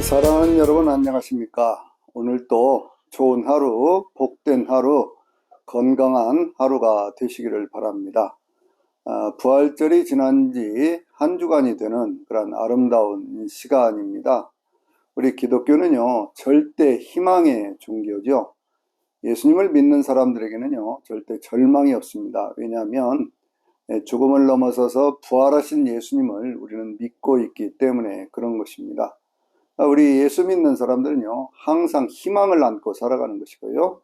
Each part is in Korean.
사랑하는 여러분 안녕하십니까? 오늘도 좋은 하루, 복된 하루, 건강한 하루가 되시기를 바랍니다. 부활절이 지난 지 한 주간이 되는 그런 아름다운 시간입니다. 우리 기독교는요, 절대 희망의 종교죠. 예수님을 믿는 사람들에게는요, 절대 절망이 없습니다. 왜냐하면 죽음을 넘어서서 부활하신 예수님을 우리는 믿고 있기 때문에 그런 것입니다. 우리 예수 믿는 사람들은요, 항상 희망을 안고 살아가는 것이고요.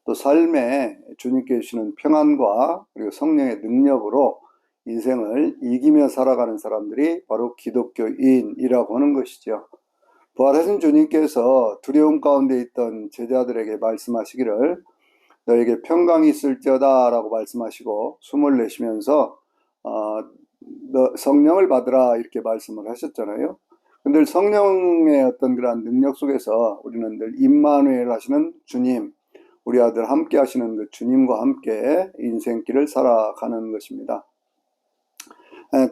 또 삶에 주님께 주시는 평안과 그리고 성령의 능력으로 인생을 이기며 살아가는 사람들이 바로 기독교인이라고 하는 것이죠. 부활하신 주님께서 두려움 가운데 있던 제자들에게 말씀하시기를 너에게 평강이 있을지어다 라고 말씀하시고 숨을 내쉬면서 너 성령을 받으라 이렇게 말씀을 하셨잖아요. 근데 성령의 어떤 그런 능력 속에서 우리는 늘 임마누엘 하시는 주님, 우리 아들 함께 하시는 그 주님과 함께 인생길을 살아가는 것입니다.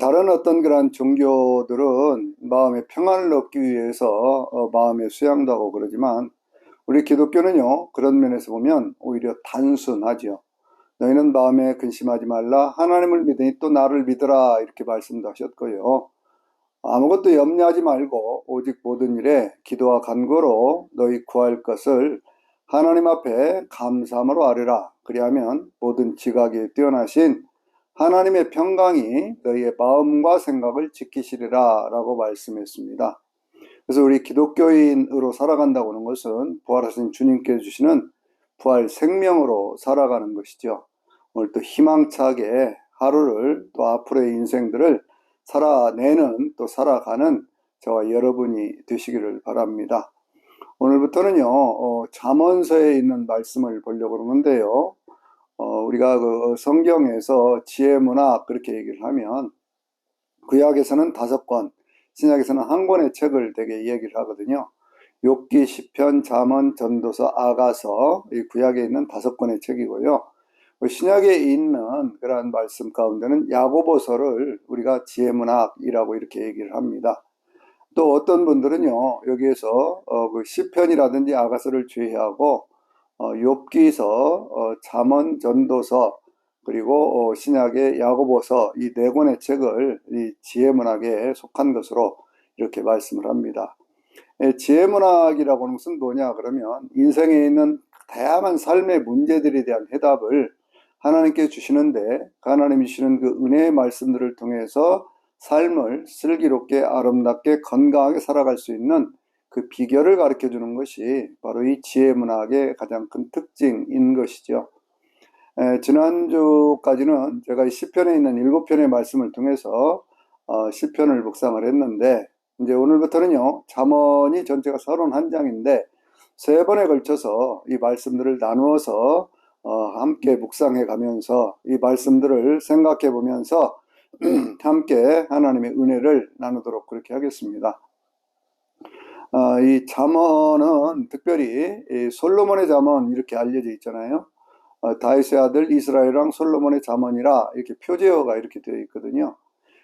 다른 어떤 그런 종교들은 마음의 평안을 얻기 위해서 마음의 수양도 하고 그러지만 우리 기독교는요, 그런 면에서 보면 오히려 단순하죠. 너희는 마음에 근심하지 말라. 하나님을 믿으니 또 나를 믿으라. 이렇게 말씀도 하셨고요. 아무것도 염려하지 말고 오직 모든 일에 기도와 간구로 너희 구할 것을 하나님 앞에 감사함으로 아뢰라. 그리하면 모든 지각에 뛰어나신 하나님의 평강이 너희의 마음과 생각을 지키시리라 라고 말씀했습니다. 그래서 우리 기독교인으로 살아간다고 하는 것은 부활하신 주님께 주시는 부활 생명으로 살아가는 것이죠. 오늘 또 희망차게 하루를 또 앞으로의 인생들을 살아내는 또 살아가는 저와 여러분이 되시기를 바랍니다. 오늘부터는요, 잠언서에 있는 말씀을 보려고 그러는데요. 우리가 그 성경에서 지혜문학 그렇게 얘기를 하면 구약에서는 5권, 신약에서는 1권의 책을 되게 얘기를 하거든요. 욥기, 시편, 잠언, 전도서, 아가서, 이 구약에 있는 5권의 책이고요. 신약에 있는 그러한 말씀 가운데는 야고보서를 우리가 지혜문학이라고 이렇게 얘기를 합니다. 또 어떤 분들은요, 여기에서 그 시편이라든지 아가서를 제외하고 욥기서, 잠언, 전도서, 그리고 신약의 야고보서 이 4권의 책을 이 지혜문학에 속한 것으로 이렇게 말씀을 합니다. 지혜문학이라고 하는 것은 뭐냐 그러면 인생에 있는 다양한 삶의 문제들에 대한 해답을 하나님께 주시는데 그 하나님이 주시는 그 은혜의 말씀들을 통해서 삶을 슬기롭게 아름답게 건강하게 살아갈 수 있는 그 비결을 가르쳐 주는 것이 바로 이 지혜문학의 가장 큰 특징인 것이죠. 지난주까지는 제가 이 시편에 있는 7편의 말씀을 통해서 시편을 묵상을 했는데 이제 오늘부터는요, 잠언이 전체가 31장인데 3번에 걸쳐서 이 말씀들을 나누어서 함께 묵상해 가면서 이 말씀들을 생각해 보면서 함께 하나님의 은혜를 나누도록 그렇게 하겠습니다. 이 잠언은 특별히 이 솔로몬의 잠언 이렇게 알려져 있잖아요. 다윗의 아들 이스라엘 왕 솔로몬의 잠언이라 이렇게 표제어가 이렇게 되어 있거든요.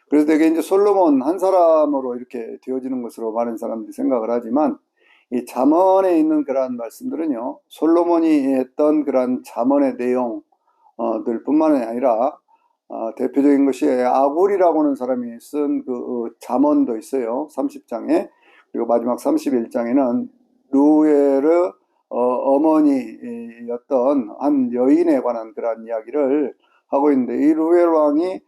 그래서 되게 이제 솔로몬 한 사람으로 이렇게 되어지는 것으로 많은 사람들이 생각을 하지만 이 잠언에 있는 그러한 말씀들은요, 솔로몬이 했던 그러한 잠언의 내용들 뿐만 아니라 대표적인 것이 아굴이라고 하는 사람이 쓴 그 잠언도 있어요. 30장에. 그리고 마지막 31장에는 루엘의 어머니였던 한 여인에 관한 그런 이야기를 하고 있는데 이 루엘 왕이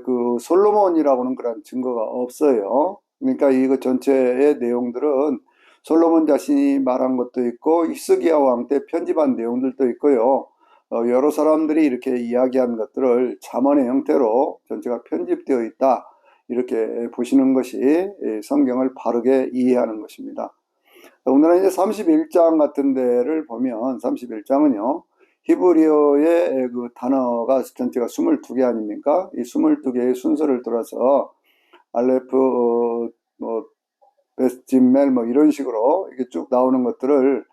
그 솔로몬이라고는 그런 증거가 없어요. 그러니까 이거 전체의 내용들은 솔로몬 자신이 말한 것도 있고 히스기야 왕 때 편집한 내용들도 있고요. 여러 사람들이 이렇게 이야기한 것들을 잠언의 형태로 전체가 편집되어 있다. 이렇게 보시는 것이 성경을 바르게 이해하는 것입니다. 오늘은 이제 31장 같은 데를 보면 31장은요. 히브리어의 그 단어가 전체가 22개 아닙니까? 이 22개의 순서를 들어서 알레프, 베스진멜 이런 식으로 이게 쭉 나오는 것들을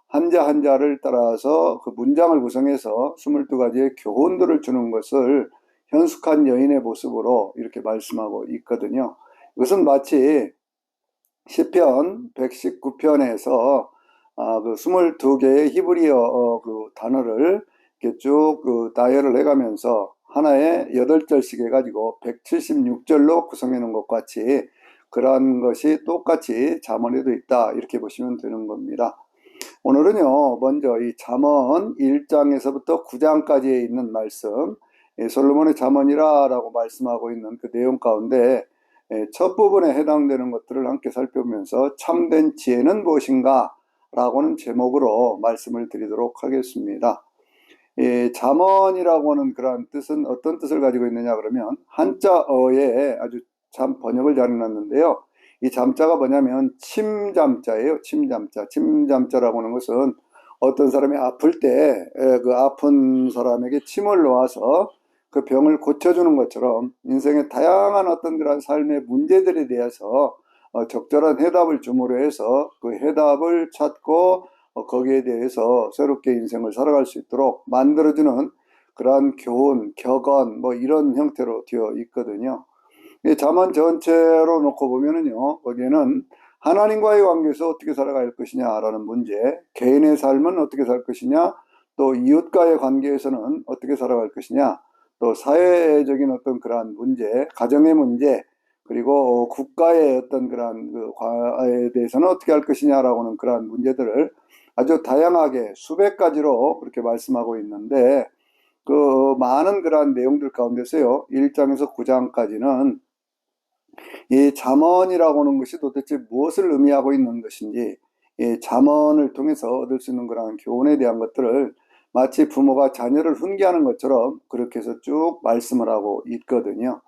한자 한자를 따라서 그 문장을 구성해서 22가지의 교훈들을 주는 것을 현숙한 여인의 모습으로 이렇게 말씀하고 있거든요. 이것은 마치 시편 119편에서 그 22개의 히브리어 그 단어를 이렇게 쭉 그 다이어를 해가면서 하나에 8절씩 해가지고 176절로 구성해 놓은 것 같이 그러한 것이 똑같이 잠언에도 있다, 이렇게 보시면 되는 겁니다. 오늘은요, 먼저 이 잠언 1장에서부터 9장까지에 있는 말씀, 솔로몬의 잠언이라고 말씀하고 있는 그 내용 가운데 첫 부분에 해당되는 것들을 함께 살펴보면서 참된 지혜는 무엇인가 라고는 제목으로 말씀을 드리도록 하겠습니다. 잠언이라고 하는 그러한 뜻은 어떤 뜻을 가지고 있느냐 그러면 한자어에 아주 참 번역을 잘 해놨는데요. 이 잠자가 뭐냐면 침잠자예요. 침잠자. 침잠자라고 하는 것은 어떤 사람이 아플 때 그 아픈 사람에게 침을 놓아서 그 병을 고쳐주는 것처럼 인생의 다양한 어떤 그런 삶의 문제들에 대해서 적절한 해답을 줌으로 해서 그 해답을 찾고 거기에 대해서 새롭게 인생을 살아갈 수 있도록 만들어주는 그러한 교훈, 격언 뭐 이런 형태로 되어 있거든요. 이 잠언 전체로 놓고 보면은요, 거기에는 하나님과의 관계에서 어떻게 살아갈 것이냐라는 문제, 개인의 삶은 어떻게 살 것이냐, 또 이웃과의 관계에서는 어떻게 살아갈 것이냐, 또 사회적인 어떤 그러한 문제, 가정의 문제, 그리고 국가의 어떤 그러한 그 과에 대해서는 어떻게 할 것이냐라고 하는 그러한 문제들을 아주 다양하게 수백 가지로 그렇게 말씀하고 있는데, 그 많은 그러한 내용들 가운데서요, 1장에서 9장까지는 이 잠언이라고 하는 것이 도대체 무엇을 의미하고 있는 것인지, 이 잠언을 통해서 얻을 수 있는 그런 교훈에 대한 것들을 마치 부모가 자녀를 훈계하는 것처럼 그렇게 해서 쭉 말씀을 하고 있거든요.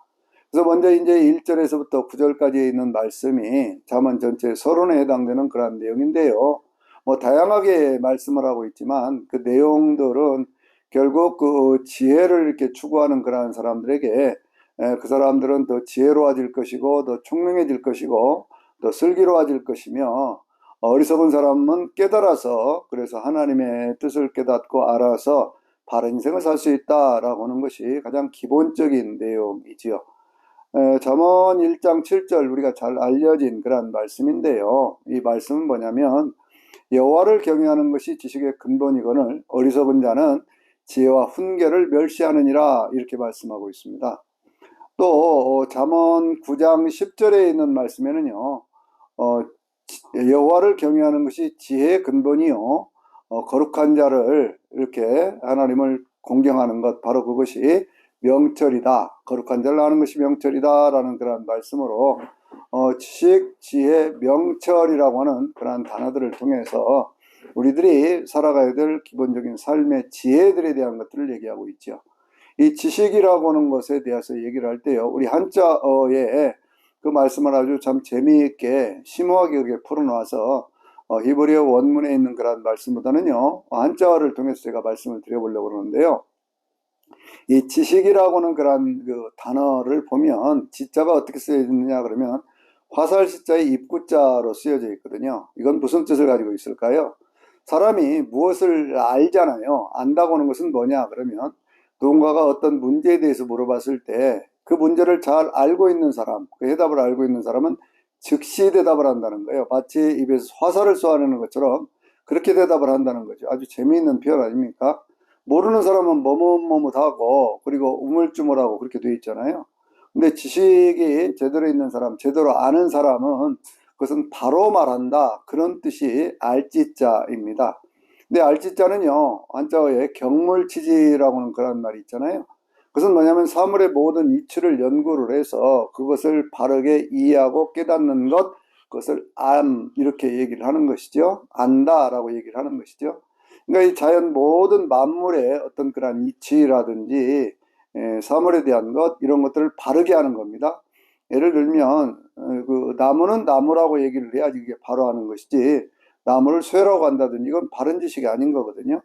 그래서 먼저 이제 1절에서부터 9절까지 있는 말씀이 잠언 전체 서론에 해당되는 그런 내용인데요. 뭐 다양하게 말씀을 하고 있지만 그 내용들은 결국 그 지혜를 이렇게 추구하는 그런 사람들에게 그 사람들은 더 지혜로워질 것이고 더 총명해질 것이고 더 슬기로워질 것이며, 어리석은 사람은 깨달아서 그래서 하나님의 뜻을 깨닫고 알아서 바른 인생을 살 수 있다라고 하는 것이 가장 기본적인 내용이지요. 잠언 1장 7절 우리가 잘 알려진 그런 말씀인데요. 이 말씀은 뭐냐면 여호와를 경외하는 것이 지식의 근본이거늘 어리석은 자는 지혜와 훈계를 멸시하느니라, 이렇게 말씀하고 있습니다. 또 잠언 9장 10절에 있는 말씀에는요, 여호와를 경외하는 것이 지혜의 근본이요, 거룩한 자를 이렇게 하나님을 공경하는 것, 바로 그것이 명철이다. 거룩한 자를 아는 것이 명철이다라는 그런 말씀으로 지식, 지혜, 명철이라고 하는 그런 단어들을 통해서 우리들이 살아가야 될 기본적인 삶의 지혜들에 대한 것들을 얘기하고 있죠. 이 지식이라고 하는 것에 대해서 얘기를 할 때요, 우리 한자어에 그 말씀을 아주 참 재미있게 심오하게 그렇게 풀어놔서 히브리어 원문에 있는 그런 말씀보다는요, 한자어를 통해서 제가 말씀을 드려보려고 그러는데요. 이 지식이라고 하는 그런 그 단어를 보면 지자가 어떻게 쓰여 있느냐 그러면 화살시자의 입구자로 쓰여져 있거든요. 이건 무슨 뜻을 가지고 있을까요? 사람이 무엇을 알잖아요. 안다고 하는 것은 뭐냐 그러면 누군가가 어떤 문제에 대해서 물어봤을 때 그 문제를 잘 알고 있는 사람, 그 해답을 알고 있는 사람은 즉시 대답을 한다는 거예요. 마치 입에서 화살을 쏘아내는 것처럼 그렇게 대답을 한다는 거죠. 아주 재미있는 표현 아닙니까? 모르는 사람은 머뭇머뭇하고 그리고 우물쭈물하고 그렇게 돼 있잖아요. 근데 지식이 제대로 있는 사람, 제대로 아는 사람은 그것은 바로 말한다, 그런 뜻이 알지자입니다. 근데 알지자는요, 한자어에 경물치지라고 하는 그런 말이 있잖아요. 그것은 뭐냐면 사물의 모든 이치를 연구를 해서 그것을 바르게 이해하고 깨닫는 것, 그것을 이렇게 얘기를 하는 것이죠. 안다라고 얘기를 하는 것이죠. 그러니까 이 자연 모든 만물의 어떤 그런 이치라든지 사물에 대한 것, 이런 것들을 바르게 하는 겁니다. 예를 들면 그 나무는 나무라고 얘기를 해야지 이게 바로 하는 것이지, 나무를 쇠라고 한다든지 이건 바른 지식이 아닌 거거든요.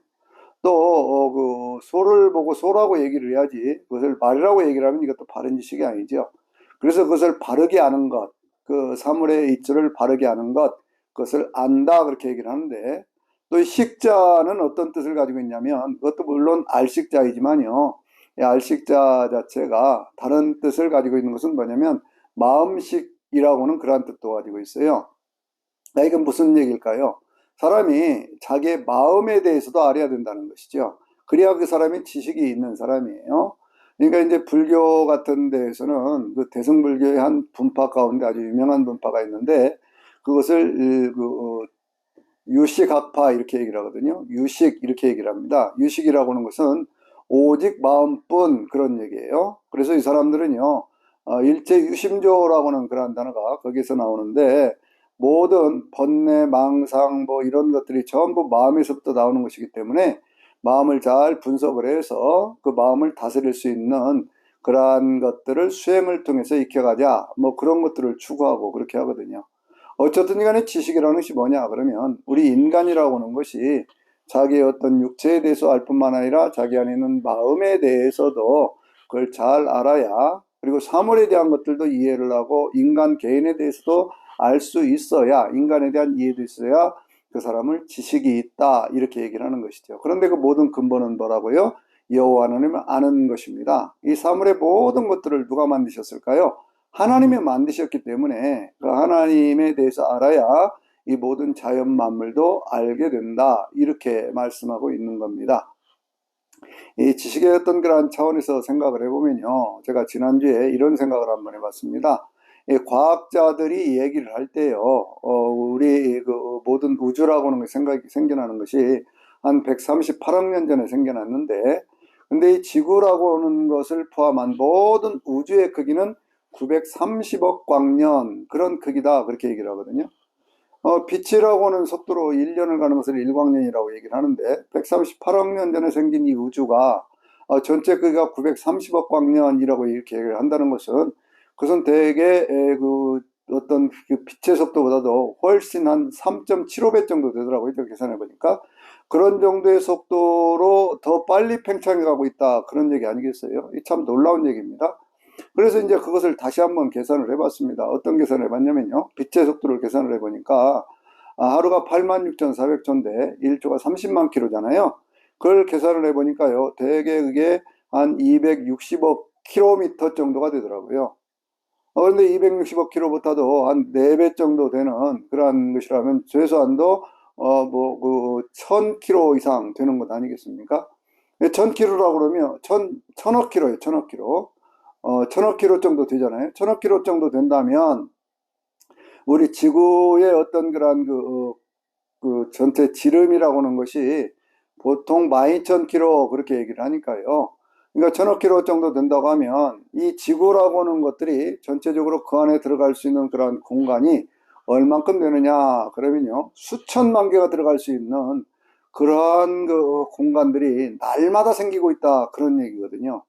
또 그 소를 보고 소라고 얘기를 해야지 그것을 말이라고 얘기를 하면 이것도 바른 지식이 아니죠. 그래서 그것을 바르게 아는 것, 그 사물의 이치를 바르게 아는 것, 그것을 안다, 그렇게 얘기를 하는데, 또 이 식자는 어떤 뜻을 가지고 있냐면 그것도 물론 알식자이지만요, 이 알식자 자체가 다른 뜻을 가지고 있는 것은 뭐냐면 마음식이라고는 그러한 뜻도 가지고 있어요. 이건 무슨 얘기일까요? 사람이 자기의 마음에 대해서도 알아야 된다는 것이죠. 그래야 그 사람이 지식이 있는 사람이에요. 그러니까 이제 불교 같은 데에서는 그 대승불교의 한 분파 가운데 아주 유명한 분파가 있는데 그것을 유식학파 이렇게 얘기를 하거든요. 유식 이렇게 얘기를 합니다. 유식이라고 하는 것은 오직 마음뿐 그런 얘기예요. 그래서 이 사람들은요, 일체 유심조라고 하는 그런 단어가 거기서 나오는데 모든 번뇌, 망상 뭐 이런 것들이 전부 마음에서부터 나오는 것이기 때문에 마음을 잘 분석을 해서 그 마음을 다스릴 수 있는 그러한 것들을 수행을 통해서 익혀가자 뭐 그런 것들을 추구하고 그렇게 하거든요. 어쨌든 간에 지식이라는 것이 뭐냐 그러면 우리 인간이라고 하는 것이 자기의 어떤 육체에 대해서 알 뿐만 아니라 자기 안에 있는 마음에 대해서도 그걸 잘 알아야 그리고 사물에 대한 것들도 이해를 하고 인간 개인에 대해서도 알 수 있어야 인간에 대한 이해도 있어야 그 사람을 지식이 있다 이렇게 얘기를 하는 것이죠. 그런데 그 모든 근본은 뭐라고요? 여호와 하나님을 아는 것입니다. 이 사물의 모든 것들을 누가 만드셨을까요? 하나님이 만드셨기 때문에 그 하나님에 대해서 알아야 이 모든 자연 만물도 알게 된다. 이렇게 말씀하고 있는 겁니다. 이 지식의 어떤 그런 차원에서 생각을 해보면요. 제가 지난주에 이런 생각을 한번 해봤습니다. 이 과학자들이 얘기를 할 때요. 우리 그 모든 우주라고 하는 생각이 생겨나는 것이 한 138억 년 전에 생겨났는데 근데 이 지구라고 하는 것을 포함한 모든 우주의 크기는 930억 광년 그런 크기다 그렇게 얘기를 하거든요. 빛이라고 하는 속도로 1년을 가는 것을 1광년이라고 얘기를 하는데 138억 년 전에 생긴 이 우주가 전체 크기가 930억 광년이라고 이렇게 얘기를 한다는 것은 그것은 대개 그 어떤 그 빛의 속도보다도 훨씬 한 3.75배 정도 되더라고요. 계산해 보니까 그런 정도의 속도로 더 빨리 팽창해 가고 있다 그런 얘기 아니겠어요? 이 참 놀라운 얘기입니다. 그래서 이제 그것을 다시 한번 계산을 해봤습니다. 어떤 계산을 해봤냐면요. 빛의 속도를 계산을 해보니까 하루가 86,400초인데 1초가 30만 킬로잖아요. 그걸 계산을 해보니까요. 대개 그게 한 260억 킬로미터 정도가 되더라고요. 그런데 260억 킬로보다도 한 4배 정도 되는 그러한 것이라면 최소한도 그 1000킬로 이상 되는 것 아니겠습니까? 1000킬로라고 그러면 1000억 킬로예요. 1000억 킬로. 1000억 킬로 정도 되잖아요. 1000억 킬로 정도 된다면 우리 지구의 어떤 그런 그 전체 지름이라고 하는 것이 보통 12,000킬로 그렇게 얘기를 하니까요. 그러니까 1000억 킬로 정도 된다고 하면 이 지구라고 하는 것들이 전체적으로 그 안에 들어갈 수 있는 그런 공간이 얼만큼 되느냐 그러면요. 수천만 개가 들어갈 수 있는 그러한 그 공간들이 날마다 생기고 있다 그런 얘기거든요.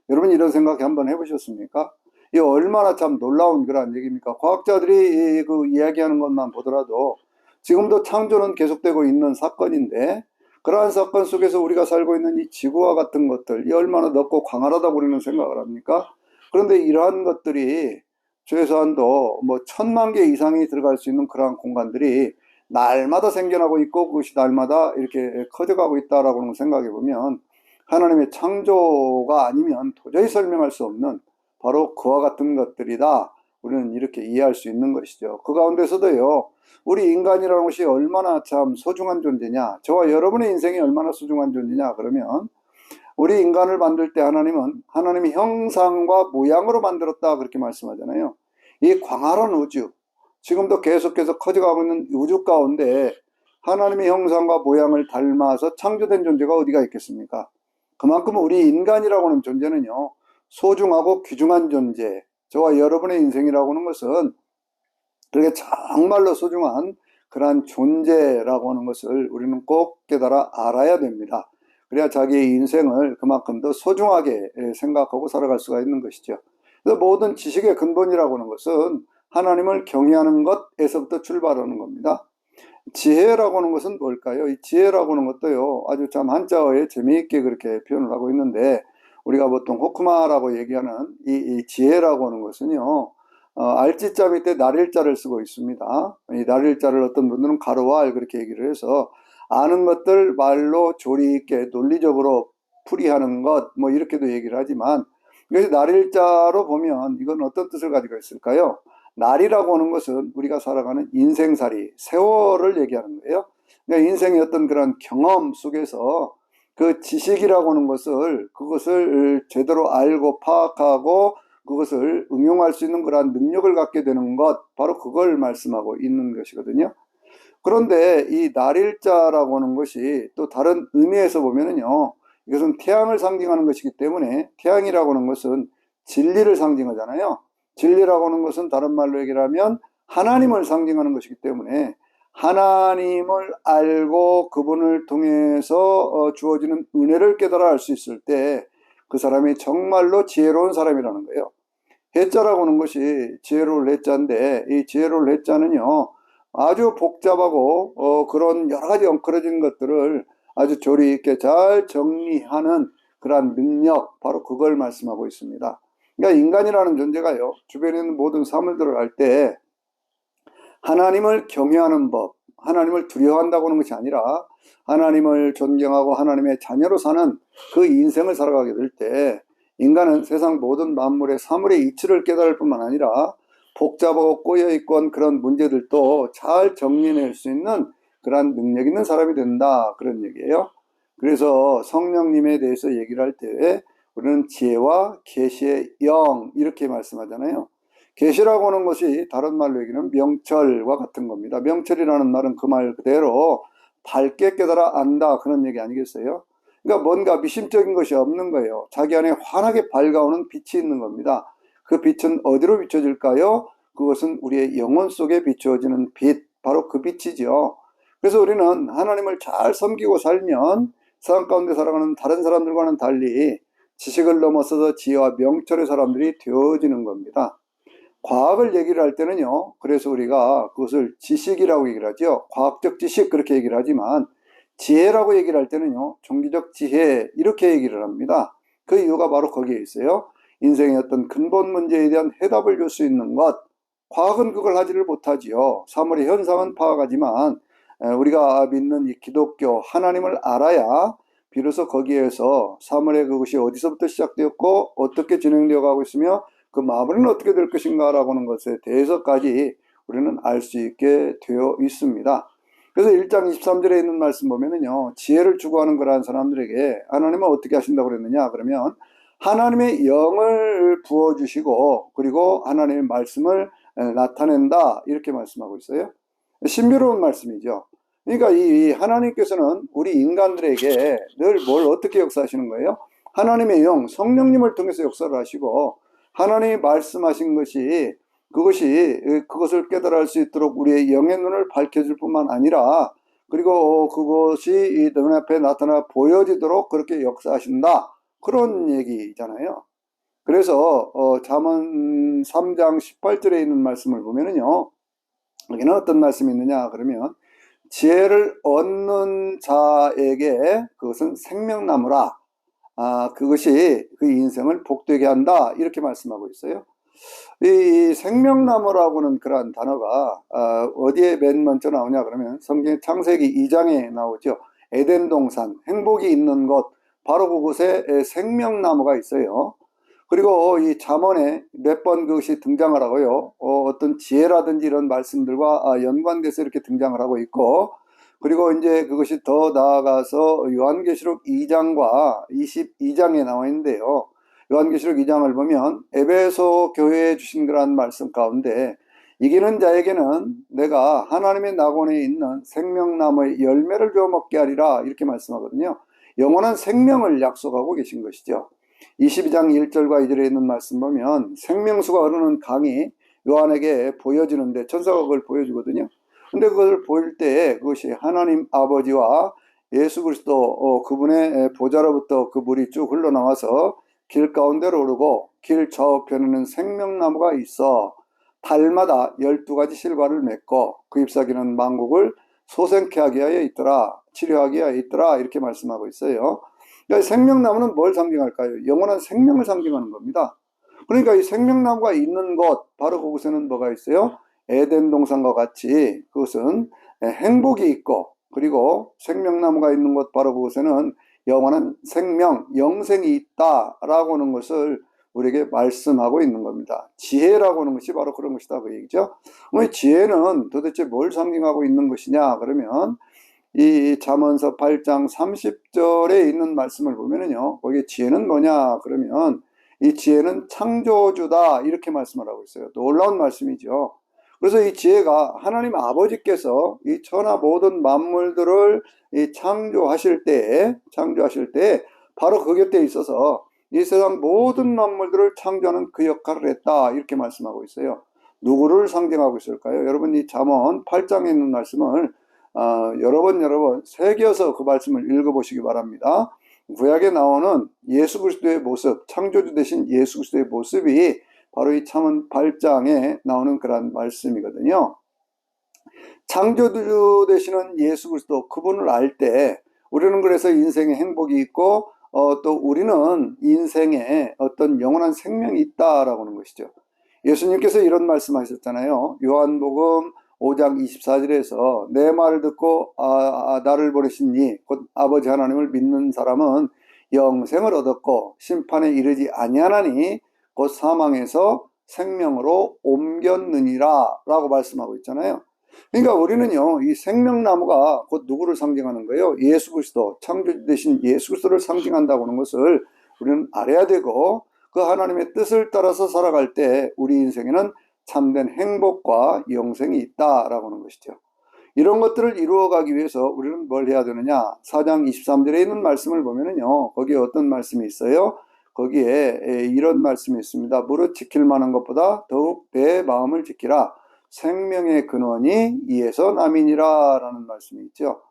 여러분 이런 생각 한번 해보셨습니까? 이 얼마나 참 놀라운 그런 얘기입니까? 과학자들이 그 이야기하는 것만 보더라도 지금도 창조는 계속되고 있는 사건인데 그러한 사건 속에서 우리가 살고 있는 이 지구와 같은 것들 이 얼마나 넓고 광활하다고 우리는 생각을 합니까? 그런데 이러한 것들이 최소한도 뭐 1000만 개 이상이 들어갈 수 있는 그러한 공간들이 날마다 생겨나고 있고 그것이 날마다 이렇게 커져가고 있다라고 생각해 보면 하나님의 창조가 아니면 도저히 설명할 수 없는 바로 그와 같은 것들이다. 우리는 이렇게 이해할 수 있는 것이죠. 그 가운데서도요, 우리 인간이라는 것이 얼마나 참 소중한 존재냐, 저와 여러분의 인생이 얼마나 소중한 존재냐, 그러면 우리 인간을 만들 때 하나님은 하나님의 형상과 모양으로 만들었다. 그렇게 말씀하잖아요. 이 광활한 우주, 지금도 계속해서 커져가고 있는 우주 가운데 하나님의 형상과 모양을 닮아서 창조된 존재가 어디가 있겠습니까? 그만큼 우리 인간이라고 하는 존재는요, 소중하고 귀중한 존재, 저와 여러분의 인생이라고 하는 것은 그렇게 정말로 소중한 그러한 존재라고 하는 것을 우리는 꼭 깨달아 알아야 됩니다. 그래야 자기의 인생을 그만큼 더 소중하게 생각하고 살아갈 수가 있는 것이죠. 그래서 모든 지식의 근본이라고 하는 것은 하나님을 경외하는 것에서부터 출발하는 겁니다. 지혜라고 하는 것은 뭘까요? 이 지혜라고 하는 것도요, 아주 참 한자어에 재미있게 그렇게 표현을 하고 있는데, 우리가 보통 호크마라고 얘기하는 이 지혜라고 하는 것은요, 알지자 밑에 날일자를 쓰고 있습니다. 이 날일자를 어떤 분들은 가로와 알 그렇게 얘기를 해서, 아는 것들 말로 조리 있게 논리적으로 풀이하는 것, 뭐 이렇게도 얘기를 하지만, 이것이 날일자로 보면 이건 어떤 뜻을 가지고 있을까요? 날이라고 하는 것은 우리가 살아가는 인생살이, 세월을 얘기하는 거예요. 그러니까 인생의 어떤 그런 경험 속에서 그 지식이라고 하는 그것을 제대로 알고 파악하고 그것을 응용할 수 있는 그러한 능력을 갖게 되는 것, 바로 그걸 말씀하고 있는 것이거든요. 그런데 이 날일자라고 하는 것이 또 다른 의미에서 보면은요, 이것은 태양을 상징하는 것이기 때문에 태양이라고 하는 것은 진리를 상징하잖아요. 진리라고 하는 것은 다른 말로 얘기를 하면 하나님을 상징하는 것이기 때문에 하나님을 알고 그분을 통해서 주어지는 은혜를 깨달아 알 수 있을 때 그 사람이 정말로 지혜로운 사람이라는 거예요. 해자라고 하는 것이 지혜로울 해자인데, 이 지혜로울 해자는요 아주 복잡하고 그런 여러 가지 엉클어진 것들을 아주 조리 있게 잘 정리하는 그러한 능력, 바로 그걸 말씀하고 있습니다. 그러니까 인간이라는 존재가요, 주변에 있는 모든 사물들을 할 때 하나님을 경외하는 법, 하나님을 두려워한다고 하는 것이 아니라 하나님을 존경하고 하나님의 자녀로 사는 그 인생을 살아가게 될 때 인간은 세상 모든 만물의 사물의 이치를 깨달을 뿐만 아니라 복잡하고 꼬여있건 그런 문제들도 잘 정리해낼 수 있는 그러한 능력 있는 사람이 된다, 그런 얘기예요. 그래서 성령님에 대해서 얘기를 할 때 우리는 지혜와 계시의 영, 이렇게 말씀하잖아요. 계시라고 하는 것이 다른 말로 얘기하면 명철과 같은 겁니다. 명철이라는 말은 그 말 그대로 밝게 깨달아 안다, 그런 얘기 아니겠어요? 그러니까 뭔가 미심적인 것이 없는 거예요. 자기 안에 환하게 밝아오는 빛이 있는 겁니다. 그 빛은 어디로 비춰질까요? 그것은 우리의 영혼 속에 비추어지는 빛, 바로 그 빛이죠. 그래서 우리는 하나님을 잘 섬기고 살면 세상 가운데 살아가는 다른 사람들과는 달리 지식을 넘어서서 지혜와 명철의 사람들이 되어지는 겁니다. 과학을 얘기를 할 때는요, 그래서 우리가 그것을 지식이라고 얘기를 하죠. 과학적 지식, 그렇게 얘기를 하지만 지혜라고 얘기를 할 때는요, 종교적 지혜, 이렇게 얘기를 합니다. 그 이유가 바로 거기에 있어요. 인생의 어떤 근본 문제에 대한 해답을 줄 수 있는 것, 과학은 그걸 하지를 못하지요. 사물의 현상은 파악하지만 우리가 믿는 이 기독교 하나님을 알아야 비로소 거기에서 사물의 그것이 어디서부터 시작되었고 어떻게 진행되어 가고 있으며 그 마무리는 어떻게 될 것인가 라고 하는 것에 대해서까지 우리는 알 수 있게 되어 있습니다. 그래서 1장 23절에 있는 말씀 보면은요, 지혜를 추구하는 그러한 사람들에게 하나님은 어떻게 하신다고 그랬느냐 그러면 하나님의 영을 부어주시고 그리고 하나님의 말씀을 나타낸다, 이렇게 말씀하고 있어요. 신비로운 말씀이죠. 그러니까 이 하나님께서는 우리 인간들에게 늘 뭘 어떻게 역사하시는 거예요? 하나님의 영, 성령님을 통해서 역사를 하시고 하나님이 말씀하신 것이 그것을 깨달아 알 수 있도록 우리의 영의 눈을 밝혀줄 뿐만 아니라 그리고 그것이 눈앞에 나타나 보여지도록 그렇게 역사하신다, 그런 얘기잖아요. 그래서 잠언 3장 18절에 있는 말씀을 보면은요, 여기는 어떤 말씀이 있느냐 그러면 지혜를 얻는 자에게 그것은 생명나무라, 그것이 그 인생을 복되게 한다, 이렇게 말씀하고 있어요. 이 생명나무라고는 그러한 단어가 어디에 맨 먼저 나오냐 그러면 성경 창세기 2장에 나오죠. 에덴 동산, 행복이 있는 곳, 바로 그곳에 생명나무가 있어요. 그리고 이 잠언에 몇 번 그것이 등장을 하고요. 어떤 지혜라든지 이런 말씀들과 연관돼서 이렇게 등장을 하고 있고, 그리고 이제 그것이 더 나아가서 요한계시록 2장과 22장에 나와 있는데요. 요한계시록 2장을 보면 에베소 교회에 주신 그러한 말씀 가운데 이기는 자에게는 내가 하나님의 낙원에 있는 생명나무의 열매를 주어 먹게 하리라, 이렇게 말씀하거든요. 영원한 생명을 약속하고 계신 것이죠. 22장 1절과 2절에 있는 말씀 보면 생명수가 흐르는 강이 요한에게 보여지는데 천사가 그걸 보여주거든요. 근데 그걸 보일 때 그것이 하나님 아버지와 예수 그리스도 그분의 보좌로부터 그 물이 쭉 흘러나와서 길 가운데로 오르고 길 좌우편에는 생명나무가 있어 달마다 12가지 실과를 맺고 그 잎사귀는 만국을 소생케 하게 하여 있더라, 치료하게 하여 있더라, 이렇게 말씀하고 있어요. 그러니까 생명나무는 뭘 상징할까요? 영원한 생명을 상징하는 겁니다. 그러니까 이 생명나무가 있는 곳, 바로 그곳에는 뭐가 있어요? 에덴 동산과 같이 그것은 행복이 있고, 그리고 생명나무가 있는 곳, 바로 그곳에는 영원한 생명, 영생이 있다라고 하는 것을 우리에게 말씀하고 있는 겁니다. 지혜라고 하는 것이 바로 그런 것이다 그 얘기죠. 지혜는 도대체 뭘 상징하고 있는 것이냐 그러면 이 잠언서 8장 30절에 있는 말씀을 보면은요, 거기에 지혜는 뭐냐 그러면 이 지혜는 창조주다 이렇게 말씀을 하고 있어요. 놀라운 말씀이죠. 그래서 이 지혜가 하나님 아버지께서 이 천하 모든 만물들을 이 창조하실 때 바로 그 곁에 있어서 이 세상 모든 만물들을 창조하는 그 역할을 했다 이렇게 말씀하고 있어요. 누구를 상징하고 있을까요? 여러분 이 잠언 8장에 있는 말씀을 여러 번 새겨서 그 말씀을 읽어보시기 바랍니다. 구약에 나오는 예수 그리스도의 모습, 창조주 되신 예수 그리스도의 모습이 바로 이 잠언 8장에 나오는 그런 말씀이거든요. 창조주 되시는 예수 그리스도 그분을 알 때 우리는 그래서 인생에 행복이 있고 또 우리는 인생에 어떤 영원한 생명이 있다라고 하는 것이죠. 예수님께서 이런 말씀하셨잖아요. 요한복음 5장 24절에서 내 말을 듣고 나를 보내신 이 곧 아버지 하나님을 믿는 사람은 영생을 얻었고 심판에 이르지 아니하나니 곧 사망에서 생명으로 옮겼느니라 라고 말씀하고 있잖아요. 그러니까 우리는요 이 생명나무가 곧 누구를 상징하는 거예요? 예수 그리스도, 창조주 되신 예수 그리스도를 상징한다고 하는 것을 우리는 알아야 되고 그 하나님의 뜻을 따라서 살아갈 때 우리 인생에는 참된 행복과 영생이 있다라고 하는 것이죠. 이런 것들을 이루어가기 위해서 우리는 뭘 해야 되느냐? 4장 23절에 있는 말씀을 보면은요, 거기에 어떤 말씀이 있어요? 거기에 이런 말씀이 있습니다. 무릇 지킬 만한 것보다 더욱 내 마음을 지키라. 생명의 근원이 이에서 남이니라 라는 말씀이 있죠.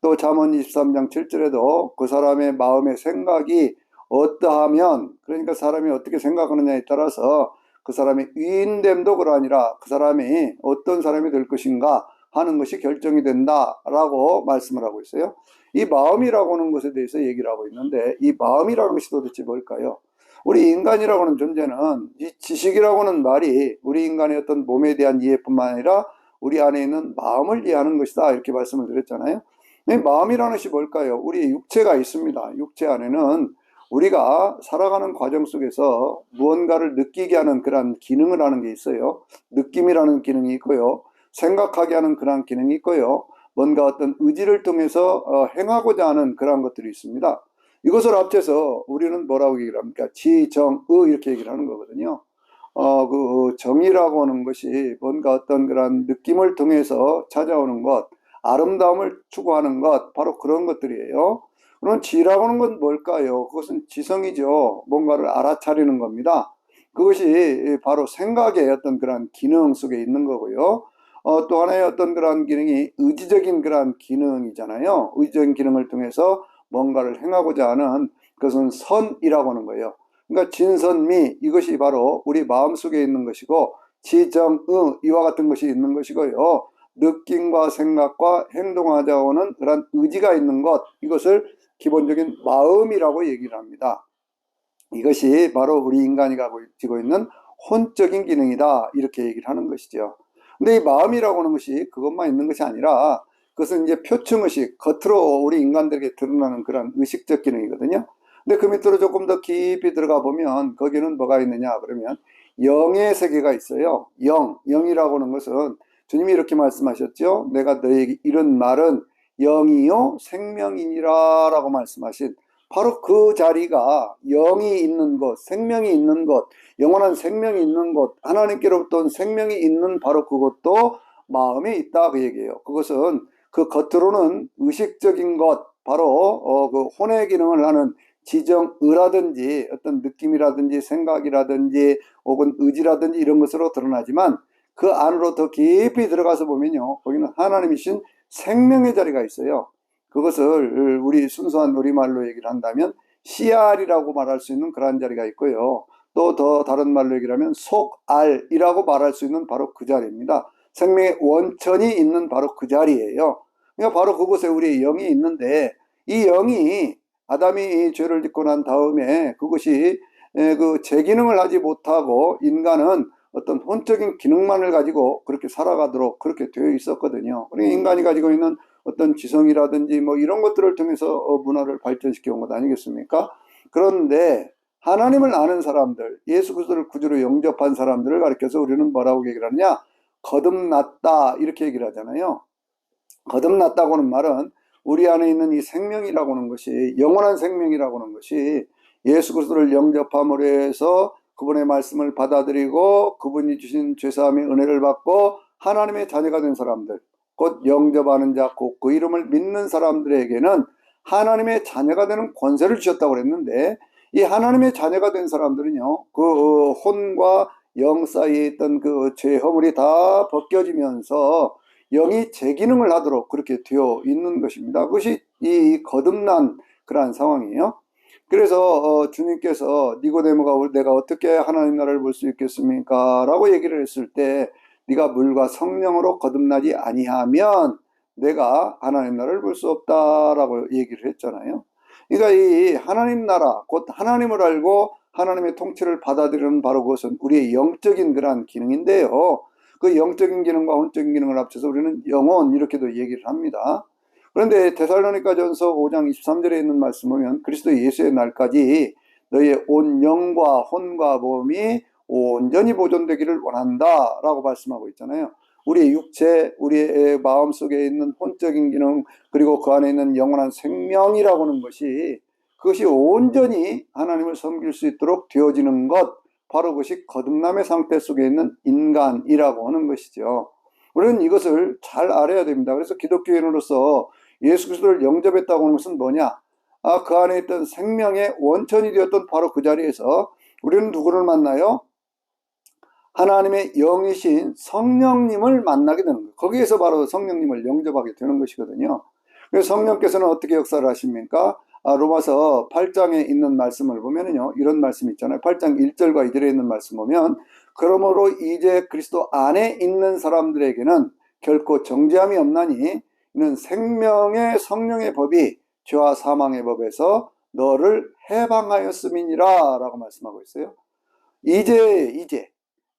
또 잠언 23장 7절에도 그 사람의 마음의 생각이 어떠하면, 그러니까 사람이 어떻게 생각하느냐에 따라서 그 사람의 위인됨도 그러하니라, 그 사람이 어떤 사람이 될 것인가 하는 것이 결정이 된다라고 말씀을 하고 있어요. 이 마음이라고 하는 것에 대해서 얘기를 하고 있는데 이 마음이라는 것이 도대체 뭘까요? 우리 인간이라고 하는 존재는 이 지식이라고 하는 말이 우리 인간의 어떤 몸에 대한 이해뿐만 아니라 우리 안에 있는 마음을 이해하는 것이다 이렇게 말씀을 드렸잖아요. 마음이라는 것이 뭘까요? 우리의 육체가 있습니다. 육체 안에는 우리가 살아가는 과정 속에서 무언가를 느끼게 하는 그런 기능을 하는 게 있어요. 느낌이라는 기능이 있고요. 생각하게 하는 그런 기능이 있고요. 뭔가 어떤 의지를 통해서 행하고자 하는 그런 것들이 있습니다. 이것을 합쳐서 우리는 뭐라고 얘기를 합니까? 지, 정, 의 이렇게 얘기를 하는 거거든요. 그 정이라고 하는 것이 뭔가 어떤 그런 느낌을 통해서 찾아오는 것, 아름다움을 추구하는 것, 바로 그런 것들이에요. 그럼 지라고 하는 건 뭘까요? 그것은 지성이죠. 뭔가를 알아차리는 겁니다. 그것이 바로 생각의 어떤 그런 기능 속에 있는 거고요. 또 하나의 어떤 그런 기능이 의지적인 그런 기능이잖아요. 의지적인 기능을 통해서 뭔가를 행하고자 하는 그것은 선이라고 하는 거예요. 그러니까 진선미 이것이 바로 우리 마음속에 있는 것이고 지정의 이와 같은 것이 있는 것이고요. 느낌과 생각과 행동하자고 하는 그런 의지가 있는 것 이것을 기본적인 마음이라고 얘기를 합니다. 이것이 바로 우리 인간이 가지고 있는 혼적인 기능이다 이렇게 얘기를 하는 것이죠. 근데 이 마음이라고 하는 것이 그것만 있는 것이 아니라 그것은 이제 표층의식, 겉으로 우리 인간들에게 드러나는 그런 의식적 기능이거든요. 근데 그 밑으로 조금 더 깊이 들어가 보면 거기는 뭐가 있느냐 그러면 영의 세계가 있어요. 영이라고 하는 것은 주님이 이렇게 말씀하셨죠. 내가 너에게 이런 말은 영이요 생명이니라 라고 말씀하신 바로 그 자리가 영이 있는 곳, 생명이 있는 곳, 영원한 생명이 있는 곳, 하나님께로부터 온 생명이 있는 바로 그것도 마음에 있다 그 얘기예요. 그것은 그 겉으로는 의식적인 것, 바로 그 혼의 기능을 하는 지정의라든지 어떤 느낌이라든지 생각이라든지 혹은 의지라든지 이런 것으로 드러나지만 그 안으로 더 깊이 들어가서 보면요, 거기는 하나님이신 생명의 자리가 있어요. 그것을 우리 순수한 우리말로 얘기를 한다면 CR이라고 말할 수 있는 그런 자리가 있고요. 또 더 다른 말로 얘기를 하면 속알이라고 말할 수 있는 바로 그 자리입니다. 생명의 원천이 있는 바로 그 자리예요. 그러니까 바로 그곳에 우리의 영이 있는데 이 영이 아담이 죄를 짓고 난 다음에 그것이 그 제기능을 하지 못하고 인간은 어떤 혼적인 기능만을 가지고 그렇게 살아가도록 그렇게 되어 있었거든요. 그러니까 인간이 가지고 있는 어떤 지성이라든지 뭐 이런 것들을 통해서 문화를 발전시켜 온 것 아니겠습니까? 그런데 하나님을 아는 사람들, 예수 그리스도를 구주로 영접한 사람들을 가리켜서 우리는 뭐라고 얘기를 하느냐? 거듭났다 이렇게 얘기를 하잖아요. 거듭났다고 하는 말은 우리 안에 있는 이 생명이라고 하는 것이, 영원한 생명이라고 하는 것이 예수 그리스도를 영접함으로 해서 그분의 말씀을 받아들이고 그분이 주신 죄사함의 은혜를 받고 하나님의 자녀가 된 사람들, 곧 영접하는 자, 곧 그 이름을 믿는 사람들에게는 하나님의 자녀가 되는 권세를 주셨다고 그랬는데, 이 하나님의 자녀가 된 사람들은요, 그 혼과 영 사이에 있던 그 죄 허물이 다 벗겨지면서 영이 제 기능을 하도록 그렇게 되어 있는 것입니다. 그것이 이 거듭난 그러한 상황이에요. 그래서 주님께서 니고데모가 내가 어떻게 하나님 나라를 볼 수 있겠습니까? 라고 얘기를 했을 때, 네가 물과 성령으로 거듭나지 아니하면 내가 하나님 나라를 볼 수 없다라고 얘기를 했잖아요. 그러니까 이 하나님 나라, 곧 하나님을 알고 하나님의 통치를 받아들이는 바로 그것은 우리의 영적인 그러한 기능인데요. 그 영적인 기능과 혼적인 기능을 합쳐서 우리는 영혼 이렇게도 얘기를 합니다. 그런데 데살로니가전서 5장 23절에 있는 말씀 보면 그리스도 예수의 날까지 너희의 온 영과 혼과 몸이 온전히 보존되기를 원한다 라고 말씀하고 있잖아요. 우리의 육체, 우리의 마음속에 있는 혼적인 기능, 그리고 그 안에 있는 영원한 생명이라고 하는 것이, 그것이 온전히 하나님을 섬길 수 있도록 되어지는 것, 바로 그것이 거듭남의 상태 속에 있는 인간이라고 하는 것이죠. 우리는 이것을 잘 알아야 됩니다. 그래서 기독교인으로서 예수 그리스도를 영접했다고 하는 것은 뭐냐? 그 안에 있던 생명의 원천이 되었던 바로 그 자리에서 우리는 누구를 만나요? 하나님의 영이신 성령님을 만나게 되는 거예요. 거기에서 바로 성령님을 영접하게 되는 것이거든요. 그래서 성령께서는 어떻게 역사를 하십니까? 로마서 8장에 있는 말씀을 보면은요, 이런 말씀 있잖아요. 8장 1절과 2절에 있는 말씀 보면, 그러므로 이제 그리스도 안에 있는 사람들에게는 결코 정죄함이 없나니 이는 생명의 성령의 법이 죄와 사망의 법에서 너를 해방하였음이니라 라고 말씀하고 있어요.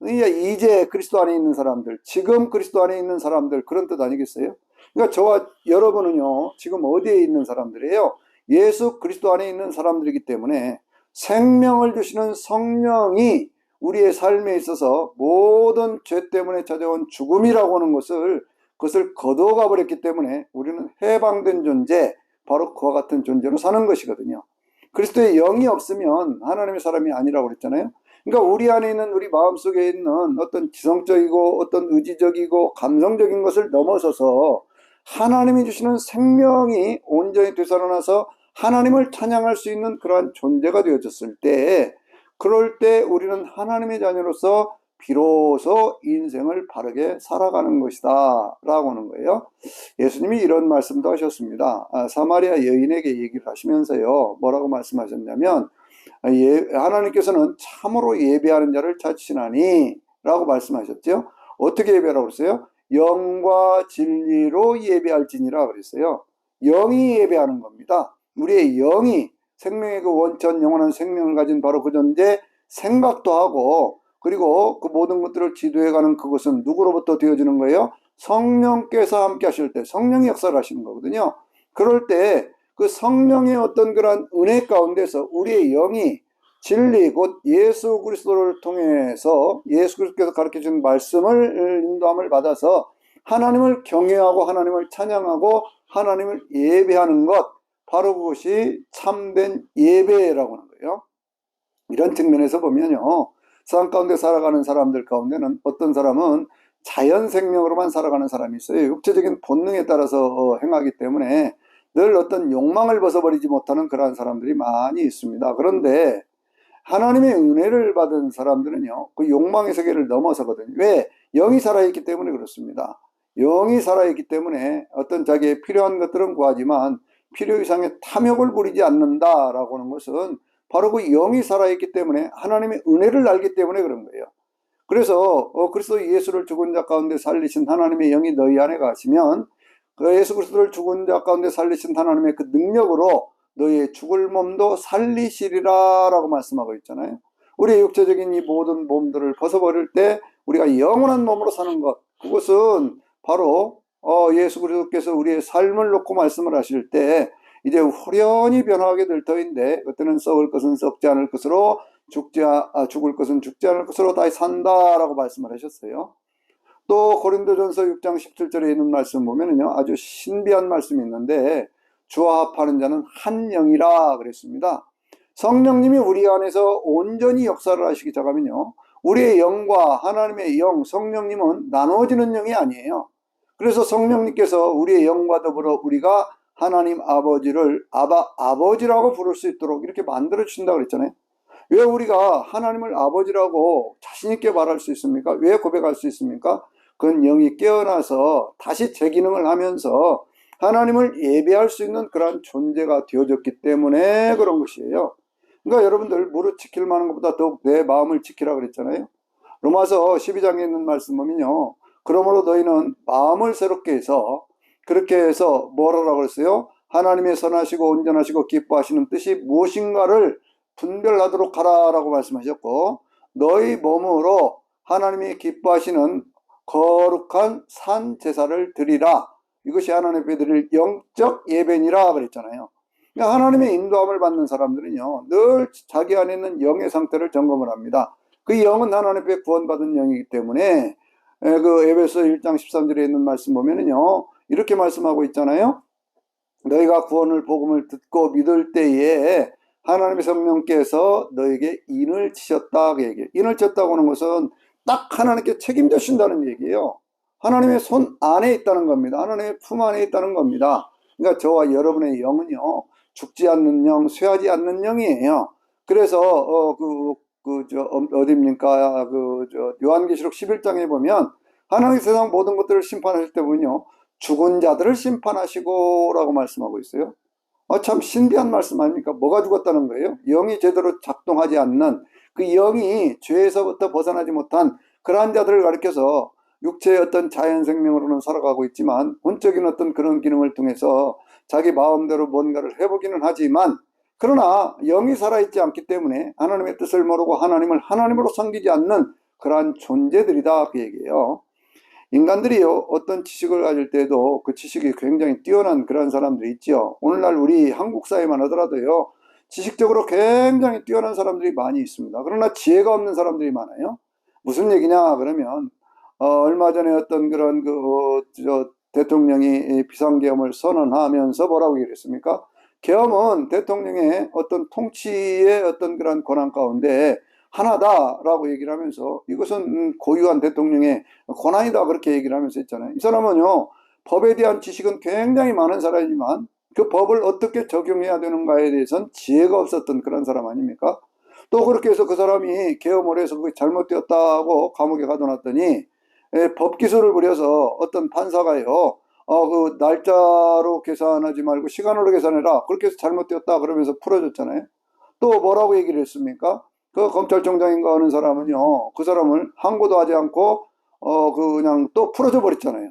그러니까 이제 그리스도 안에 있는 사람들, 지금 그리스도 안에 있는 사람들, 그런 뜻 아니겠어요? 그러니까 저와 여러분은요, 지금 어디에 있는 사람들이에요? 예수 그리스도 안에 있는 사람들이기 때문에 생명을 주시는 성령이 우리의 삶에 있어서 모든 죄 때문에 찾아온 죽음이라고 하는 그것을 거두어가 버렸기 때문에 우리는 해방된 존재, 바로 그와 같은 존재로 사는 것이거든요. 그리스도의 영이 없으면 하나님의 사람이 아니라고 그랬잖아요. 그러니까 우리 안에 있는, 우리 마음속에 있는 어떤 지성적이고 어떤 의지적이고 감성적인 것을 넘어서서 하나님이 주시는 생명이 온전히 되살아나서 하나님을 찬양할 수 있는 그러한 존재가 되어졌을 때, 그럴 때 우리는 하나님의 자녀로서 비로소 인생을 바르게 살아가는 것이다 라고 하는 거예요. 예수님이 이런 말씀도 하셨습니다. 사마리아 여인에게 얘기를 하시면서요, 뭐라고 말씀하셨냐면, 하나님께서는 참으로 예배하는 자를 찾으시나니 라고 말씀하셨죠. 어떻게 예배하라고 그랬어요? 영과 진리로 예배할지니라 그랬어요. 영이 예배하는 겁니다. 우리의 영이, 생명의 그 원천 영원한 생명을 가진 바로 그 존재, 생각도 하고, 그리고 그 모든 것들을 지도해가는 그것은 누구로부터 되어지는 거예요? 성령께서 함께 하실 때, 성령이 역사를 하시는 거거든요. 그럴 때 그 성령의 어떤 그런 은혜 가운데서 우리의 영이 진리, 곧 예수 그리스도를 통해서 예수 그리스도께서 가르쳐준 말씀을 인도함을 받아서 하나님을 경외하고 하나님을 찬양하고 하나님을 예배하는 것, 바로 그것이 참된 예배라고 하는 거예요. 이런 측면에서 보면요, 세상 가운데 살아가는 사람들 가운데는 어떤 사람은 자연 생명으로만 살아가는 사람이 있어요. 육체적인 본능에 따라서 행하기 때문에 늘 어떤 욕망을 벗어버리지 못하는 그러한 사람들이 많이 있습니다. 그런데 하나님의 은혜를 받은 사람들은요, 그 욕망의 세계를 넘어서거든요. 왜? 영이 살아있기 때문에 그렇습니다. 영이 살아있기 때문에 어떤 자기의 필요한 것들은 구하지만 필요 이상의 탐욕을 부리지 않는다라고 하는 것은 바로 그 영이 살아있기 때문에 하나님의 은혜를 알기 때문에 그런 거예요. 그래서 그리스도 예수를 죽은 자 가운데 살리신 하나님의 영이 너희 안에 가시면 그 예수 그리스도를 죽은 자 가운데 살리신 하나님의 그 능력으로 너희의 죽을 몸도 살리시리라 라고 말씀하고 있잖아요. 우리의 육체적인 이 모든 몸들을 벗어버릴 때 우리가 영원한 몸으로 사는 것, 그것은 바로 예수 그리스도께서 우리의 삶을 놓고 말씀을 하실 때 이제 후련히 변화하게 될 터인데 그때는 썩을 것은 썩지 않을 것으로 죽을 것은 죽지 않을 것으로 다시 산다라고 말씀을 하셨어요. 또 고린도전서 6장 17절에 있는 말씀 보면은요, 아주 신비한 말씀이 있는데 주와 합하는 자는 한 영이라 그랬습니다. 성령님이 우리 안에서 온전히 역사를 하시기 시작하면요, 우리의 영과 하나님의 영, 성령님은 나눠지는 영이 아니에요. 그래서 성령님께서 우리의 영과 더불어 우리가 하나님 아버지를 아버지라고 부를 수 있도록 이렇게 만들어 주신다고 그랬잖아요. 왜 우리가 하나님을 아버지라고 자신 있게 말할 수 있습니까? 왜 고백할 수 있습니까? 그건 영이 깨어나서 다시 재기능을 하면서 하나님을 예배할 수 있는 그런 존재가 되어졌기 때문에 그런 것이에요. 그러니까 여러분들 무릇 지킬 만한 것보다 더욱 내 마음을 지키라 그랬잖아요. 로마서 12장에 있는 말씀 보면요, 그러므로 너희는 마음을 새롭게 해서, 그렇게 해서 뭐라고 그랬어요? 하나님의 선하시고 온전하시고 기뻐하시는 뜻이 무엇인가를 분별하도록 하라라고 말씀하셨고, 너희 몸으로 하나님이 기뻐하시는 거룩한 산 제사를 드리라. 이것이 하나님 앞에 드릴 영적 예배니라 그랬잖아요. 그러니까 하나님의 인도함을 받는 사람들은요, 늘 자기 안에 있는 영의 상태를 점검을 합니다. 그 영은 하나님 앞에 구원받은 영이기 때문에 그 에베소 1장 13절에 있는 말씀 보면은요, 이렇게 말씀하고 있잖아요. 너희가 구원을 복음을 듣고 믿을 때에 하나님의 성령께서 너에게 인을 치셨다 그 얘기예요. 인을 쳤다고 하는 것은 딱 하나님께 책임져신다는 얘기예요. 하나님의 손 안에 있다는 겁니다. 하나님의 품 안에 있다는 겁니다. 그러니까 저와 여러분의 영은요, 죽지 않는 영, 쇠하지 않는 영이에요. 그래서 어디입니까? 요한계시록 11장에 보면 하나님 세상 모든 것들을 심판하실 때 보면요, 죽은 자들을 심판하시고 라고 말씀하고 있어요. 참 신비한 말씀 아닙니까? 뭐가 죽었다는 거예요? 영이 제대로 작동하지 않는 그 영이 죄에서부터 벗어나지 못한 그러한 자들을 가리켜서 육체의 어떤 자연 생명으로는 살아가고 있지만 본적인 어떤 그런 기능을 통해서 자기 마음대로 뭔가를 해보기는 하지만, 그러나 영이 살아있지 않기 때문에 하나님의 뜻을 모르고 하나님을 하나님으로 섬기지 않는 그러한 존재들이다 그 얘기예요. 인간들이요, 어떤 지식을 가질 때도 그 지식이 굉장히 뛰어난 그런 사람들이 있죠. 오늘날 우리 한국 사회만 하더라도요, 지식적으로 굉장히 뛰어난 사람들이 많이 있습니다. 그러나 지혜가 없는 사람들이 많아요. 무슨 얘기냐 그러면 얼마 전에 어떤 그런 대통령이 비상계엄을 선언하면서 뭐라고 얘기했습니까? 계엄은 대통령의 어떤 통치의 어떤 그런 권한 가운데 하나다라고 얘기를 하면서 이것은 고유한 대통령의 권한이다 그렇게 얘기를 하면서 했잖아요. 이 사람은요, 법에 대한 지식은 굉장히 많은 사람이지만 그 법을 어떻게 적용해야 되는가에 대해서는 지혜가 없었던 그런 사람 아닙니까? 또 그렇게 해서 그 사람이 계엄을 해서 그게 잘못되었다고 감옥에 가둬놨더니 법기술을 부려서 어떤 판사가요, 그 날짜로 계산하지 말고 시간으로 계산해라, 그렇게 해서 잘못되었다 그러면서 풀어줬잖아요. 또 뭐라고 얘기를 했습니까? 그 검찰총장인가 하는 사람은요, 그 사람을 항고도 하지 않고 그냥 또 풀어줘 버렸잖아요.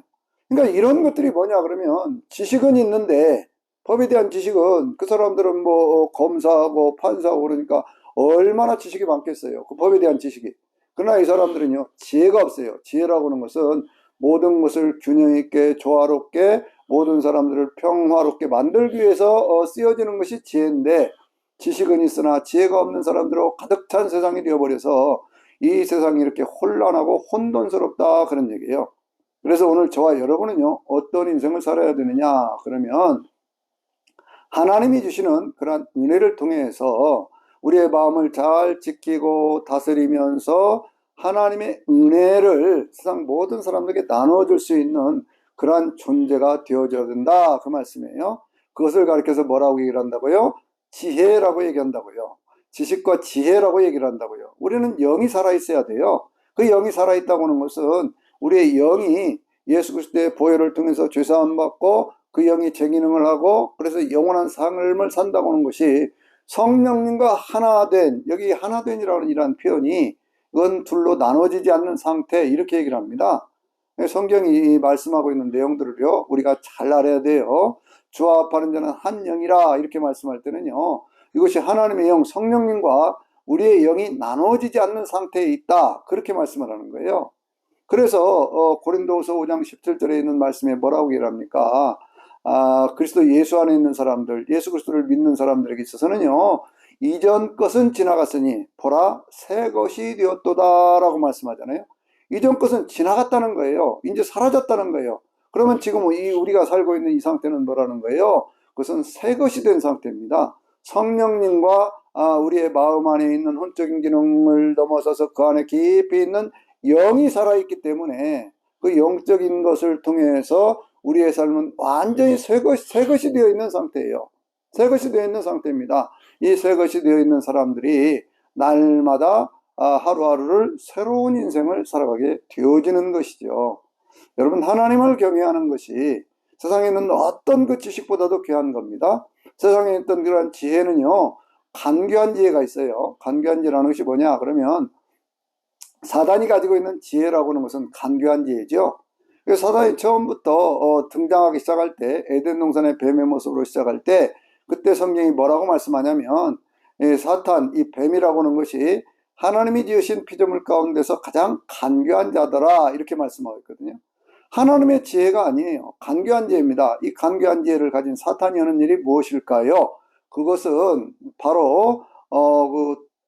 그러니까 이런 것들이 뭐냐 그러면 지식은 있는데, 법에 대한 지식은 그 사람들은 뭐 검사하고 판사하고 그러니까 얼마나 지식이 많겠어요, 그 법에 대한 지식이. 그러나 이 사람들은요, 지혜가 없어요. 지혜라고 하는 것은 모든 것을 균형 있게 조화롭게 모든 사람들을 평화롭게 만들기 위해서 쓰여지는 것이 지혜인데, 지식은 있으나 지혜가 없는 사람들로 가득 찬 세상이 되어버려서 이 세상이 이렇게 혼란하고 혼돈스럽다 그런 얘기예요. 그래서 오늘 저와 여러분은요, 어떤 인생을 살아야 되느냐 그러면 하나님이 주시는 그런 은혜를 통해서 우리의 마음을 잘 지키고 다스리면서 하나님의 은혜를 세상 모든 사람들에게 나눠줄 수 있는 그러한 존재가 되어져야 된다 그 말씀이에요. 그것을 가리켜서 뭐라고 얘기를 한다고요? 지혜라고 얘기한다고요. 지식과 지혜라고 얘기를 한다고요. 우리는 영이 살아있어야 돼요. 그 영이 살아있다고 하는 것은 우리의 영이 예수 그리스도의 보혈을 통해서 죄사함 받고 그 영이 재기능을 하고 그래서 영원한 삶을 산다고 하는 것이 성령님과 하나된, 여기 하나된이라는 이런 표현이 이건 둘로 나눠지지 않는 상태 이렇게 얘기를 합니다. 성경이 말씀하고 있는 내용들을요, 우리가 잘 알아야 돼요. 주와 합하는 자는 한 영이라 이렇게 말씀할 때는요, 이것이 하나님의 영 성령님과 우리의 영이 나눠지지 않는 상태에 있다 그렇게 말씀을 하는 거예요. 그래서 고린도후서 5장 17절에 있는 말씀에 뭐라고 얘기합니까? 그리스도 예수 안에 있는 사람들, 예수 그리스도를 믿는 사람들에게 있어서는요, 이전 것은 지나갔으니 보라 새 것이 되었도다 라고 말씀하잖아요. 이전 것은 지나갔다는 거예요. 이제 사라졌다는 거예요. 그러면 지금 우리가 살고 있는 이 상태는 뭐라는 거예요? 그것은 새 것이 된 상태입니다. 성령님과 우리의 마음 안에 있는 혼적인 기능을 넘어서서 그 안에 깊이 있는 영이 살아있기 때문에 그 영적인 것을 통해서 우리의 삶은 완전히 새 것이 되어 있는 상태예요. 새 것이 되어 있는 상태입니다. 이 새 것이 되어 있는 사람들이 날마다 하루하루를 새로운 인생을 살아가게 되어지는 것이죠. 여러분, 하나님을 경외하는 것이 세상에 있는 어떤 그 지식보다도 귀한 겁니다. 세상에 있던 그런 지혜는요, 간교한 지혜가 있어요. 간교한 지혜라는 것이 뭐냐 그러면 사단이 가지고 있는 지혜라고 하는 것은 간교한 지혜죠. 사단이 처음부터 등장하기 시작할 때, 에덴 동산의 뱀의 모습으로 시작할 때, 그때 성경이 뭐라고 말씀하냐면 사탄, 이 뱀이라고 하는 것이 하나님이 지으신 피조물 가운데서 가장 간교한 자더라 이렇게 말씀하고 있거든요. 하나님의 지혜가 아니에요. 간교한 지혜입니다. 이 간교한 지혜를 가진 사탄이 하는 일이 무엇일까요? 그것은 바로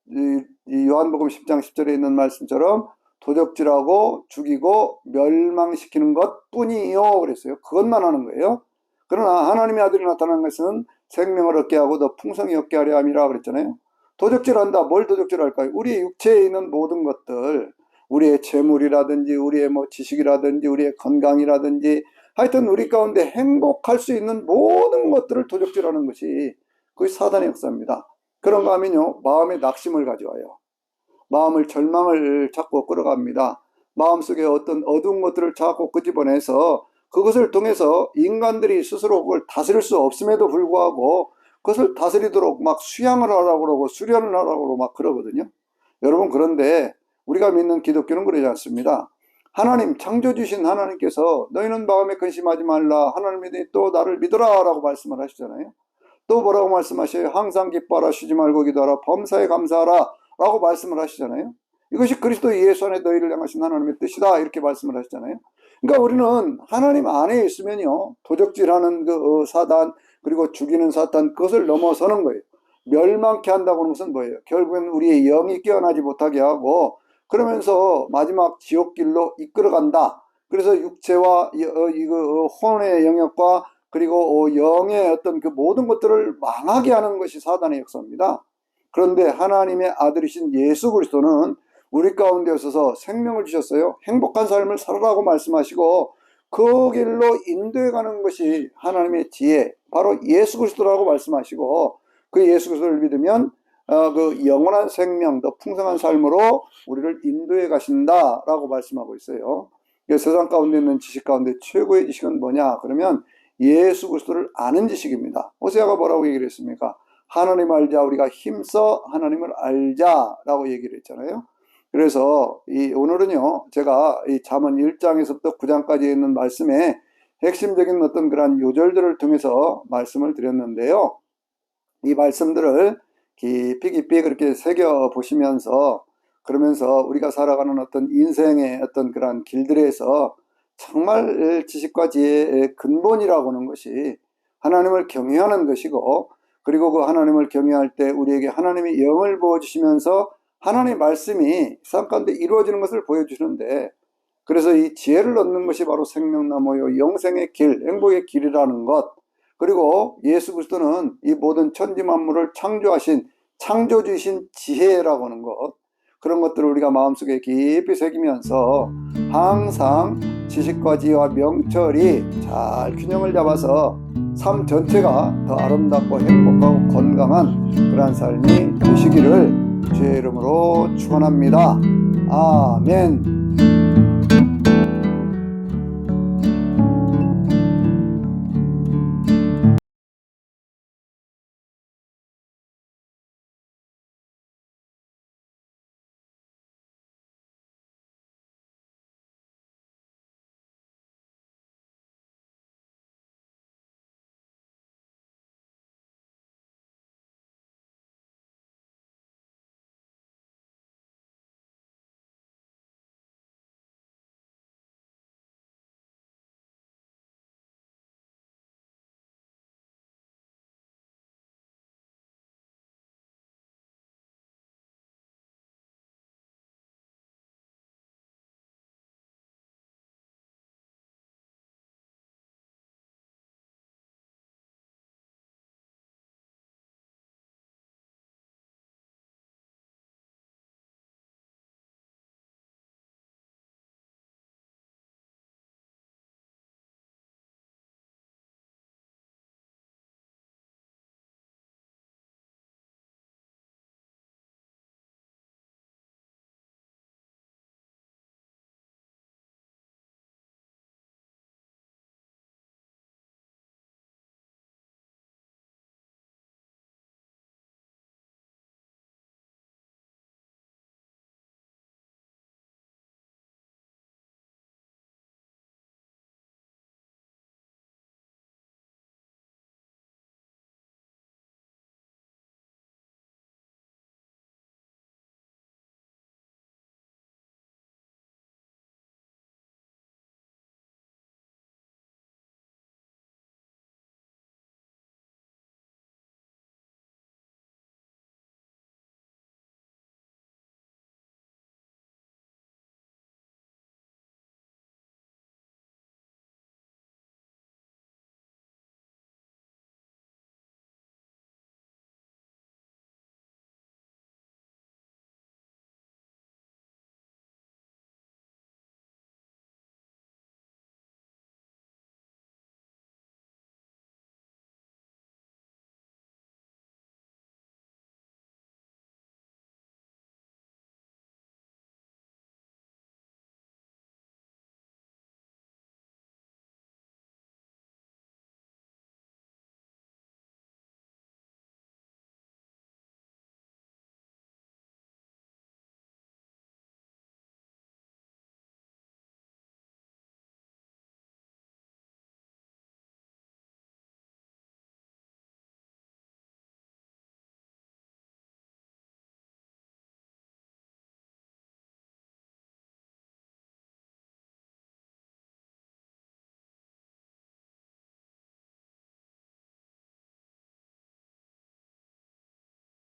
이 요한복음 10장 10절에 있는 말씀처럼 도적질하고 죽이고 멸망시키는 것뿐이요 그랬어요. 그것만 하는 거예요. 그러나 하나님의 아들이 나타난 것은 생명을 얻게 하고 더 풍성히 얻게 하려 함이라 그랬잖아요. 도적질한다. 뭘 도적질할까요? 우리 육체에 있는 모든 것들, 우리의 재물이라든지 우리의 지식이라든지 우리의 건강이라든지 하여튼 우리 가운데 행복할 수 있는 모든 것들을 도적질하는 것이 그것이 사단의 역사입니다. 그런가 하면요, 마음에 낙심을 가져와요. 마음을 절망을 자꾸 끌어갑니다. 마음속에 어떤 어두운 것들을 자꾸 끄집어내서 그것을 통해서 인간들이 스스로 그걸 다스릴 수 없음에도 불구하고 그것을 다스리도록 막 수양을 하라고 그러고 수련을 하라고 그러고 막 그러거든요. 여러분, 그런데 우리가 믿는 기독교는 그러지 않습니다. 하나님, 창조주신 하나님께서 너희는 마음에 근심하지 말라. 하나님이 또 나를 믿어라 라고 말씀을 하시잖아요. 또 뭐라고 말씀하셔요? 항상 기뻐하라, 쉬지 말고 기도하라, 범사에 감사하라 라고 말씀을 하시잖아요. 이것이 그리스도 예수 안에 너희를 향하신 하나님의 뜻이다 이렇게 말씀을 하시잖아요. 그러니까 우리는 하나님 안에 있으면요, 도적질하는 그 사단, 그리고 죽이는 사탄, 그것을 넘어서는 거예요. 멸망케 한다고 하는 것은 뭐예요? 결국엔 우리의 영이 깨어나지 못하게 하고 그러면서 마지막 지옥길로 이끌어간다. 그래서 육체와 혼의 영역과 그리고 영의 어떤 그 모든 것들을 망하게 하는 것이 사단의 역사입니다. 그런데 하나님의 아들이신 예수 그리스도는 우리 가운데 오셔서 생명을 주셨어요. 행복한 삶을 살아라고 말씀하시고 그 길로 인도해가는 것이 하나님의 지혜, 바로 예수 그리스도라고 말씀하시고 그 예수 그리스도를 믿으면 그 영원한 생명, 더 풍성한 삶으로 우리를 인도해 가신다라고 말씀하고 있어요. 세상 가운데 있는 지식 가운데 최고의 지식은 뭐냐 그러면 예수 그리스도를 아는 지식입니다. 호세아가 뭐라고 얘기를 했습니까? 하나님 알자, 우리가 힘써 하나님을 알자라고 얘기를 했잖아요. 그래서 오늘은요, 제가 이 잠언 1장에서부터 9장까지 있는 말씀에 핵심적인 어떤 그런 요절들을 통해서 말씀을 드렸는데요. 이 말씀들을 깊이 그렇게 새겨 보시면서 그러면서 우리가 살아가는 어떤 인생의 어떤 그런 길들에서 정말 지식과 지혜의 근본이라고 하는 것이 하나님을 경외하는 것이고, 그리고 그 하나님을 경외할 때 우리에게 하나님이 영을 부어주시면서 하나님의 말씀이 삶 가운데 이루어지는 것을 보여주시는데, 그래서 이 지혜를 얻는 것이 바로 생명나무요 영생의 길, 행복의 길이라는 것, 그리고 예수 그리스도는 이 모든 천지 만물을 창조하신 창조주이신 지혜라고 하는 것, 그런 것들을 우리가 마음속에 깊이 새기면서 항상 지식과 지혜와 명철이 잘 균형을 잡아서 삶 전체가 더 아름답고 행복하고 건강한 그러한 삶이 되시기를 주의 이름으로 축원합니다. 아멘.